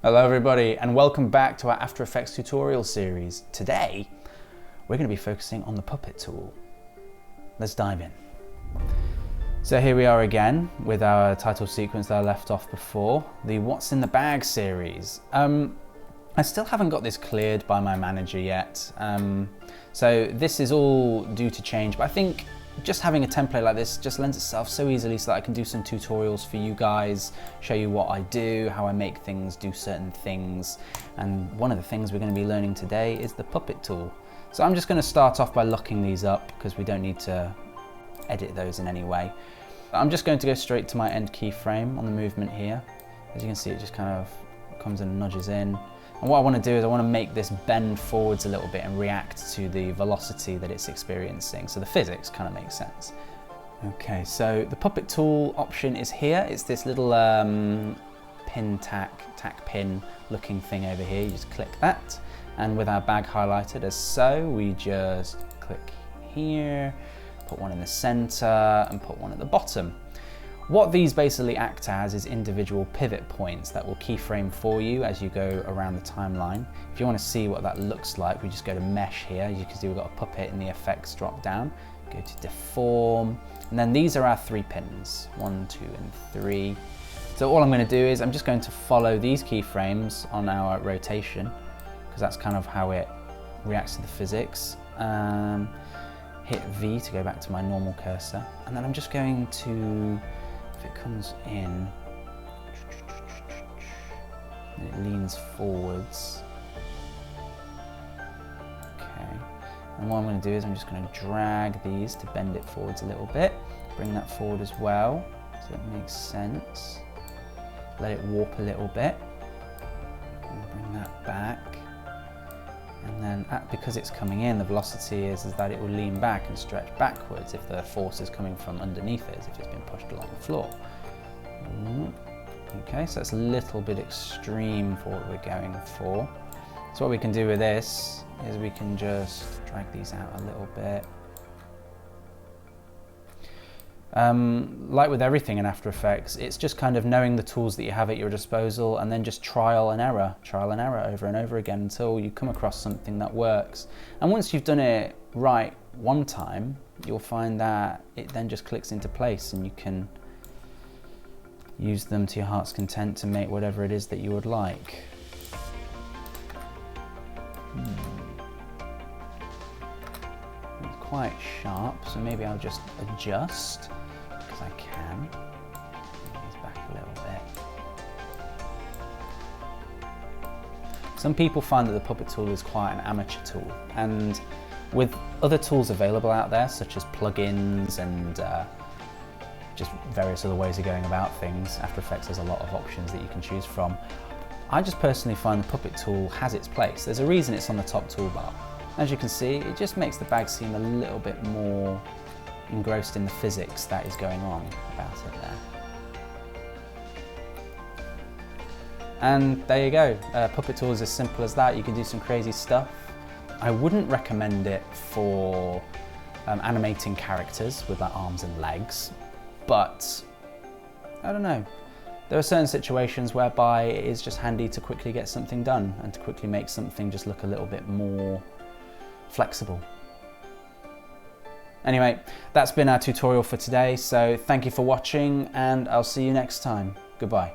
Hello everybody and welcome back to our After Effects tutorial series. Today we're going to be focusing on the puppet tool. Let's dive in. So here we are again with our title sequence that I left off before, the What's in the Bag series. I still haven't got this cleared by my manager yet, so this is all due to change, but I think just having a template like this just lends itself so easily so that I can do some tutorials for you guys, show you what I do, how I make things, do certain things. And one of the things we're going to be learning today is the puppet tool. So I'm just going to start off by locking these up because we don't need to edit those in any way. I'm just going to go straight to my end keyframe on the movement here. As you can see, it just kind of comes and nudges in. And what I want to do is I want to make this bend forwards a little bit and react to the velocity that it's experiencing. So the physics kind of makes sense. Okay, so the puppet tool option is here. It's this little tack pin looking thing over here. You just click that. And with our bag highlighted as so, we just click here, put one in the center and put one at the bottom. What these basically act as is individual pivot points that will keyframe for you as you go around the timeline. If you want to see what that looks like, we just go to mesh here. As you can see, we've got a puppet in the effects drop down. Go to deform, and then these are our 3 pins, 1, 2, and 3. So all I'm going to do is I'm just going to follow these keyframes on our rotation, because that's kind of how it reacts to the physics. Hit V to go back to my normal cursor, and then I'm just going to, if it comes in, and it leans forwards. Okay, and what I'm going to do is I'm just going to drag these to bend it forwards a little bit, bring that forward as well, so it makes sense. Let it warp a little bit, and bring that back. And then because it's coming in, the velocity is that it will lean back and stretch backwards if the force is coming from underneath it, as if it's been pushed along the floor. Okay, so it's a little bit extreme for what we're going for. So what we can do with this is we can just drag these out a little bit. Like with everything in After Effects, it's just kind of knowing the tools that you have at your disposal and then just trial and error over and over again until you come across something that works. And once you've done it right one time, you'll find that it then just clicks into place and you can use them to your heart's content to make whatever it is that you would like. It's quite sharp, so maybe I'll just adjust. I can. These back a little bit. Some people find that the puppet tool is quite an amateur tool, and with other tools available out there, such as plugins and just various other ways of going about things, After Effects has a lot of options that you can choose from. I just personally find the puppet tool has its place. There's a reason it's on the top toolbar. As you can see, it just makes the bag seem a little bit more engrossed in the physics that is going on about it there. And there you go, puppet tool is as simple as that. You can do some crazy stuff. I wouldn't recommend it for animating characters with their arms and legs, but I don't know. There are certain situations whereby it is just handy to quickly get something done and to quickly make something just look a little bit more flexible. Anyway, that's been our tutorial for today, so thank you for watching and I'll see you next time. Goodbye.